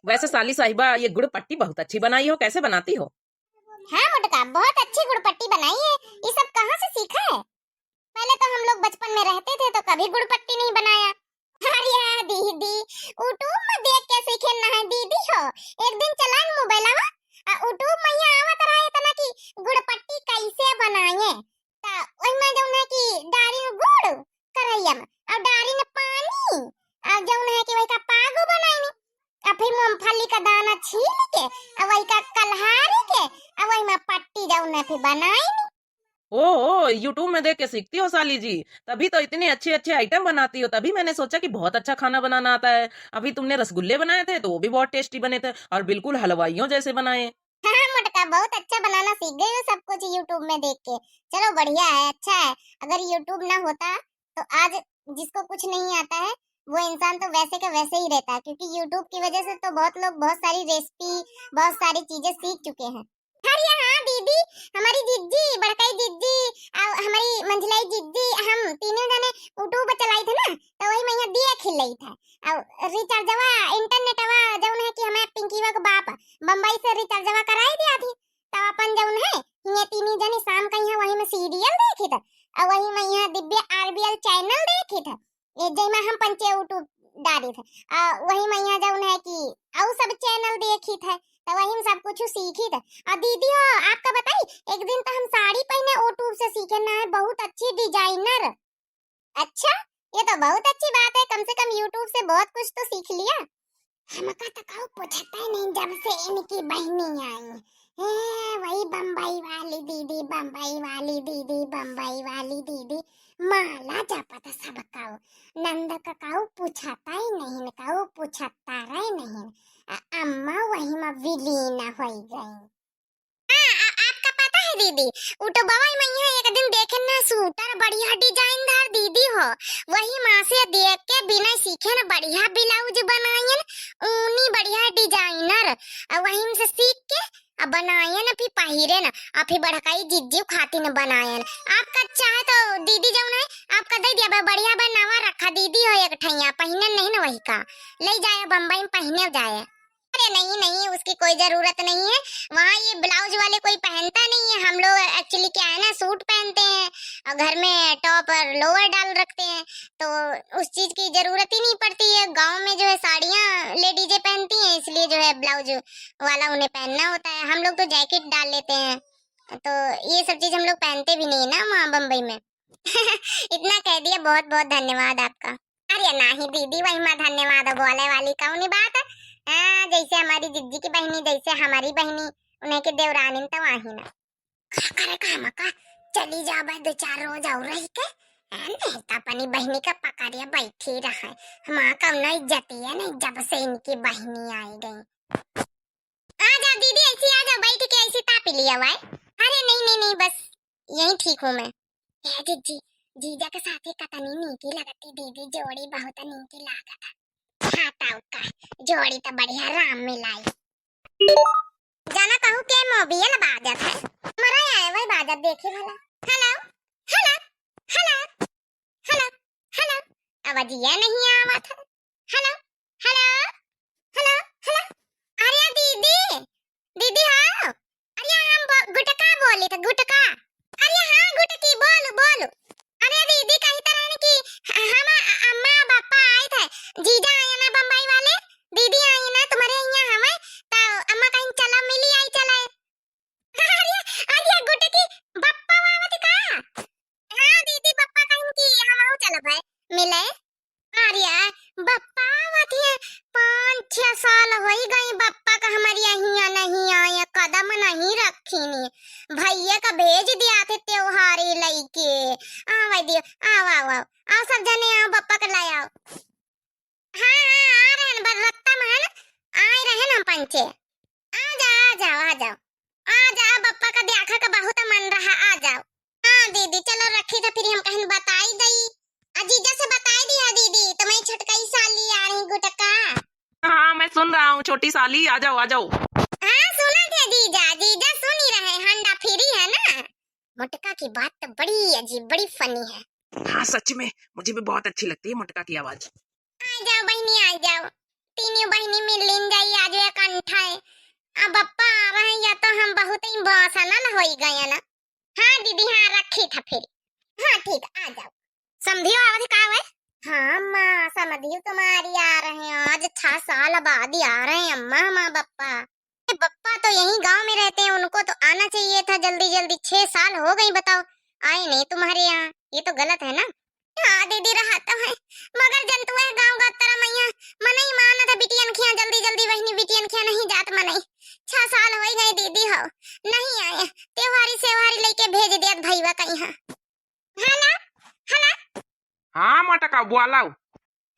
वैसे साली साहिबा ये गुड़ पट्टी बहुत अच्छी बनाई हो, कैसे बनाती हो? हाँ मोटका, बहुत अच्छी गुड़पट्टी बनाई है। ये सब कहाँ से सीखा है? पहले तो हम लोग बचपन में रहते थे तो कभी गुड़पट्टी नहीं बनाया। अरे यार दीदी, यूट्यूब में देख के सीखे ना है दीदी हो। एक दिन चलान मोबाइलवा यूट्यूब में यहाँ आवत रहा तना कि गुड़पट्टी कैसे बनाए। ता ओइ में जौन है कि डारी में गुड़ करैया में और डारी में पानी और जौन है कि वही का पागो बनाई। और फिर मूंगफली का दाना छील के और वही का कलहारी के और वही में पट्टी जौन है फिर बनाई। ओ यूट्यूब में देख के सीखती हो साली जी, तभी तो इतने अच्छे अच्छे आइटम बनाती हो। तभी मैंने सोचा कि बहुत अच्छा खाना बनाना आता है। अभी तुमने रसगुल्ले बनाए थे तो वो भी बहुत टेस्टी बने थे और बिल्कुल हलवाइयों जैसे बनाए। हाँ मोटका, बहुत अच्छा बनाना सीख गई हो सब कुछ यूट्यूब में देख के। चलो बढ़िया है, अच्छा है। अगर यूट्यूब ना होता तो आज जिसको कुछ नहीं आता है वो इंसान तो वैसे का वैसे ही रहता है, क्योंकि यूट्यूब की वजह से तो बहुत लोग बहुत सारी रेसिपी, बहुत सारी चीजें सीख चुके हैं। अरे हाँ दीदी, हमारी जिज्जी, बड़काई जिज्जी और हमारी मंझलाई जिज्जी, हम तीनों जने यूट्यूब चलाई थे ना, तो वही मैं यहाँ दिया खिल रही था। और रिचार्जवा इंटरनेटवा जौन है कि हमें पिंकीवा के बाप बम्बई से रिचार्जवा कराई दिया थी। तब अपन जौन है ये तीनी जनी शाम का यहाँ वही में सीरियल देखी था और वही में यहाँ दिव्य आरबीएल चैनल देखी था। ये जैमा हम पंचे यूट्यूब डाली थे वही में यहाँ जौन है कि और सब चैनल देखी थे, तो वही में सब कुछ सीखी थे। और दीदी हो आपका बताई, एक दिन तो हम साड़ी पहने यूट्यूब से सीखे ना है, बहुत अच्छी डिजाइनर। अच्छा, ये तो बहुत अच्छी बात है, कम से कम यूट्यूब से बहुत कुछ तो सीख लिया। हमका तो कहूँ पूछता ही नहीं जब से इनकी बहनी आई है। वही बम्बई वाली दीदी, बम्बई वाली दीदी, बम्बई वाली दीदी, माला जापता सब काऊ। नंद का काऊ पूछता ही नहीं, काऊ पूछता रहे नहीं। अम्मा वही में विलीन हो गई। आपका पता है दीदी, उतो बवाई में यहाँ एक दिन देखे ना सूटर बढ़िया डिजाइनदार दीदी हो, वही माँ से देख के बिना सीखे ना बढ़िया ब्लाउज बनायन, ऊनी बढ़िया डिजाइनर और वहीं से सीख के अब बनायन, फिर पहिरे ना और फिर बड़काई जिज्जी खाती न बनायन। आपका चाहे तो दीदी जाऊँ ना आपका दे दिया बढ़िया बनावा रखा दीदी हो, एक ठैया पहनन नहीं ना वही का ले जाए बम्बई में पहने जाए। अरे नहीं नहीं, उसकी कोई जरूरत नहीं है, वहाँ ये ब्लाउज वाले कोई पहनता नहीं है। हम लोग एक्चुअली क्या है ना, सूट पहनते हैं और घर में टॉप और लोअर डाल रखते हैं, तो उस चीज की जरूरत ही नहीं पड़ती है। गांव में जो है साड़ियाँ लेडीजें पहनती हैं, इसलिए जो है ब्लाउज वाला उन्हें पहनना होता है। हम लोग तो जैकेट डाल लेते हैं, तो ये सब चीज हम लोग पहनते भी नहीं ना वहाँ बम्बई में। इतना कह दिया, बहुत बहुत धन्यवाद आपका। अरे नहीं दीदी, वही में धन्यवाद बोले वाली कौन बात है। जैसे हमारी जिज्जी की बहनी, जैसे हमारी बहनी, उन्हें के देवरानी तो वही ना करे काम का चली जा बस 2-4 रोज और रही के नहीं तो अपनी बहनी का पकड़िया बैठी रहे। हमारा कम ना इज्जत है नहीं जब से इनकी बहनी आई गई। आ जा दीदी, ऐसी आ जा, बैठ के ऐसी तापी लिया हुआ है। अरे नहीं नहीं नहीं, बस यही ठीक हूँ मैं। जिज्जी, जीजा के साथ ही कतनी नीकी लगती दीदी, जोड़ी बहुत नीकी लागत। का जोड़ी तो बढ़िया राम मिलाई। जाना कहूँ के मोबियल बाजत है, मरा आया वही बाजत देखी भला। Hello hello hello hello hello, आवाज ये नहीं आवत है। हेलो हेलो हेलो हेलो, अरे दीदी दीदी हो, अरे हम गुटका बोली था, गुटका। अरे हाँ गुटकी, बोलो बोलो। अरे दीदी कही तरह की हम अम्मा पापा आए थे, जीजा आए ना बम्बई वाले, दीदी आई ना तुम्हारे यहाँ हमें, तो अम्मा कहीं चला मिली आई चला। अरे गुटकी बप्पा आवत का? हाँ दीदी बप्पा कहीं की हम आओ चला भाई मिले। अरे बप्पा आवत है, 5-6 साल हो गई बप्पा का हमारी यहाँ नहीं आया, कदम नहीं रखी नी। भैया का भेज दिया थे त्योहारी लईके। आ दियो, आओ आओ आओ आओ सब जने आओ, बप्पा के लाए आओ। हाँ हाँ आ रहे हैं, बरत्ता महन आए रहे ना पंचे। आ जाओ आ जाओ आ जाओ आ जाओ, बप्पा का देखा का बहुत मन रहा, आ जाओ। हाँ दीदी चलो रखी था, फिर हम कहीं बताई दई अजीजा से बताई दिया दीदी, तुम्हें छटकई साली आ रही गुटका। हाँ मैं सुन रहा हूँ, छोटी साली आ जाओ आ जाओ। हाँ सुना थे जीजा, जीजा सुन ही रहे, हंडा फिरी है ना। मुटका की बात तो बड़ी अजीब, बड़ी फनी है। हाँ सच में, मुझे भी बहुत अच्छी लगती है मुटका की आवाज। आ जाओ बहनी आ जाओ, तीनों बहनी मिल जाइए आज सना न होई गया ना। हाँ दीदी हाँ रखी था फिर। हाँ ठीक आ जाओ। समझियो आवत का है। हाँ अम्मा समझियो तुम्हारी आ रहे हैं आज 6 साल बाद ही आ रहे हैं अम्मा माँ बप्पा। बप्पा तो यहीं गांव में रहते हैं, उनको तो आना चाहिए था जल्दी जल्दी। 6 साल हो गई बताओ आए नहीं तुम्हारे यहाँ, ये तो गलत है ना। हाँ दीदी रहा तो है मगर जंतु है गांव का तरह मैया मन ही माना था बिटियन खिया जल्दी जल्दी वही बिटियन खिया नहीं जात मन ही। 6 साल हो गए दीदी हो नहीं आए, त्योहारी सेवारी लेके भेज दिया भईवा कहीं। हाला हाला हाँ मटका बोलाओ।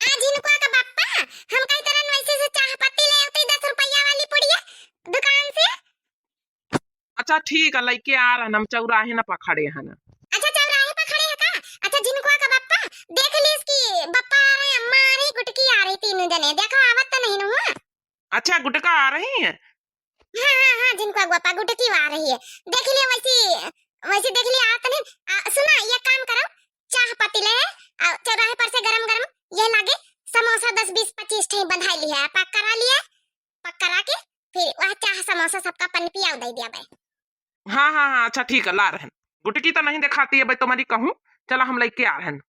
आज इनको का बाप्पा हम कई तरह वैसे से चाह पत्ती ले आते 10 रुपया वाली पुड़िया दुकान से। अच्छा ठीक है लेके आ रहा हम चौराहे न पखड़े हैं ना। अच्छा चौराहे पर खड़े हैं का। अच्छा जिनको का बाप्पा देख ली इसकी बाप्पा आ रहे अम्मा आ रही गुटकी आ रही तीनों जने देखो आवत तो नहीं हुआ। अच्छा गुटका आ रही है। हाँ हाँ हाँ जिनको बाप्पा गुटकी आ रही है देख लियो वैसी वैसे देख लियो आता नहीं। सुना ये काम करो चाह पत्ती ले चौराहे पर से गरम गरम ये लागे समोसा 10 20 25 ठे बंधाई लिया पैक करा लिया, पैक करा के फिर वह चाह समोसा सबका पन पिया दे दिया भाई। हाँ हाँ हाँ अच्छा ठीक है ला रहे हैं। गुटकी तो नहीं दिखाती है भाई तुम्हारी कहूँ, चलो हम लेके आ रहे हैं।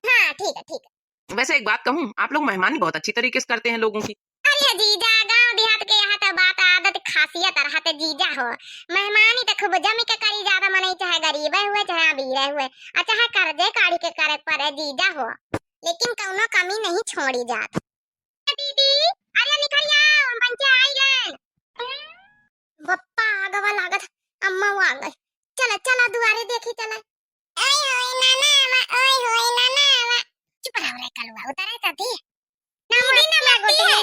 हाँ ठीक है ठीक है। वैसे एक बात कहूँ आप लोग मेहमानी बहुत अच्छी तरीके से करते हैं लोगों की। अरे जीजा गांव देहात के यहाँ तो बात आदत खासियत रहते जीजा हो मेहमानी तो खूब जमी के करी ज्यादा मने चाहे गरीब हुए चाहे अमीर हुए चाहे कर्जे काढ़ी के करे पर जीजा हो लेकिन कौनो कमी नहीं छोड़ी जात। दीदी अरे निकल आओ हम पंचे आई गए। बप्पा आगवा लागत अम्मा आ गए चला चला दुआरे देखी चला। ओए होए नाना आवा ओए होए नाना आवा चुप रहो रे कलवा उतारे कथी दीदी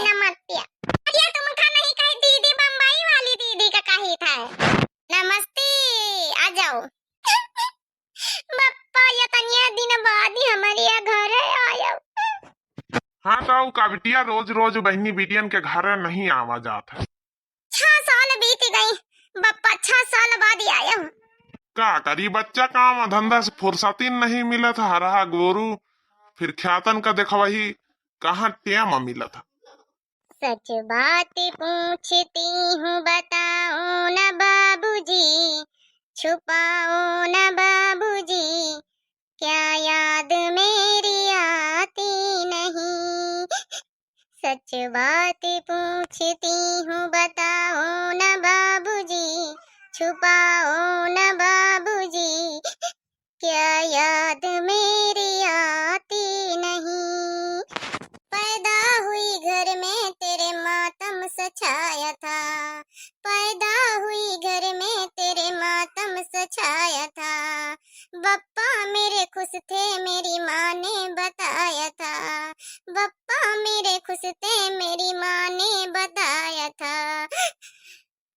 नमस्ते है। अरे तुम खा नहीं कही दीदी बम्बई वाली दीदी का कही था। नमस्ते आ जाओ। बप्पा ये तनिया दिन बाद ही हमारे यहाँ घर आया। हाँ तो का बिटिया रोज रोज बहनी बिटियन के घर नहीं आवा जात है। 6 साल बीत गई बप्पा 6 साल बाद ही आया हूँ। का करी बच्चा काम धंधा से फुर्सती नहीं मिला था हरा गोरू फिर ख्यातन का देखवाही कहाँ टेम मिला था। सच बात पूछती हूँ बताओ न बाबूजी छुपाओ न बाबूजी क्या याद मेरी आती नहीं। सच बात पूछती हूँ बताओ न बाबूजी छुपाओ न बाबूजी क्या याद मेरी आती नहीं। पैदा हुई घर में तेरे मातम सछाया था, पैदा हुई घर में तेरे मातम सछाया था। बप्पा मेरे खुश थे मेरी माँ ने बताया था, बप्पा मेरे खुश थे मेरी माँ ने बताया था।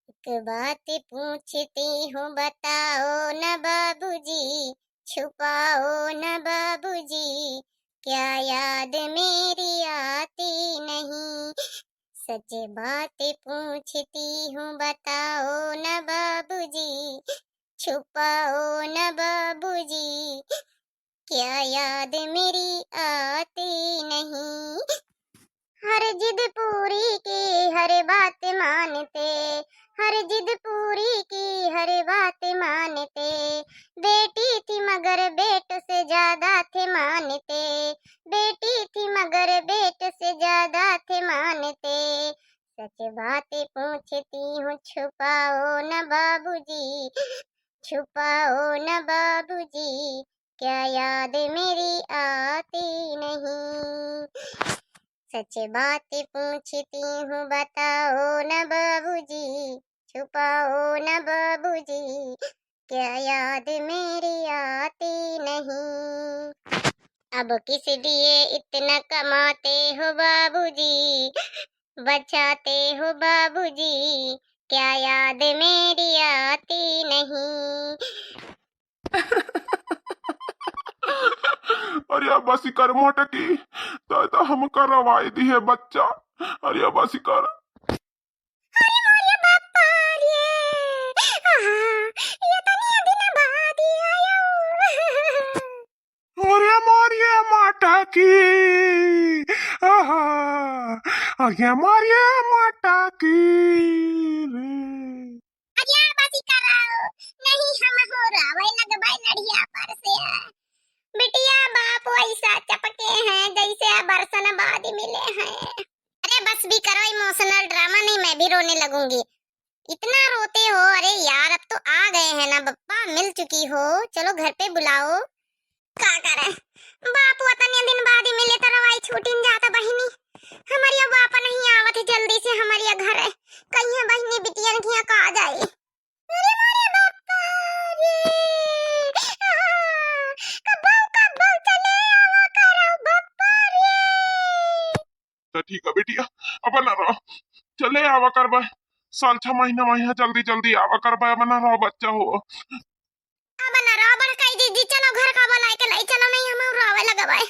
एक बात पूछती हूँ बताओ न बाबूजी छुपाओ न बाबूजी क्या याद मेरी आती नहीं। सच बात पूछती हूँ बताओ न बाबूजी छुपाओ न बाबूजी क्या याद मेरी आती नहीं। हर जिद पूरी की हर बात मानते, हर जिद पूरी की हर बात मानते। बेटी थी मगर बेट से ज्यादा थे मानते, बेटी थी मगर बेट से ज्यादा थे मानते। सच बात पूछती हूँ छुपाओ न बाबूजी छुपाओ न बाबूजी क्या याद मेरी आती नहीं। सच बात पूछती हूँ बताओ न बाबूजी छुपाओ न बाबूजी क्या याद मेरी आती नहीं। अब किस लिए इतना कमाते हो बाबूजी बचाते हो बाबूजी क्या याद मेरी आती नहीं। अरे बसी कर मोटकी तो हम करवाई दी है बच्चा। अरे बसी कर अरे बाप्पा ये तो नहीं दिन बाद ही आया। अरे मारिए माटा की अरे मारिए माटा की रे। अरे बाती कर रहा हो भी रोने लगूंगी। इतना रोते हो? अरे यार अब तो आ गए हैं ना बप्पा, मिल चुकी हो, चलो घर पे बुलाओ। का करे बापू तनिया दिन बाद ही मिले तो रवाई छूटिन जाता बहिनी। हमारिया बापा नहीं आवत है जल्दी से हमारिया घर है, कहीं बहिनी बिटियन की का आ जाए। अरे मारे बापा रे कब चले आवा करो बापा रे। तो ठीक है बेटिया, अपन रहो, चले आवा करबा, साल 6 महीना महीना जल्दी जल्दी आवा करबा, बना रहो बच्चा हो। अब ना रो बड़ कई दीदी, चलो घर का बुलाए के लाई चलो, नहीं हम रोवे लगवाए।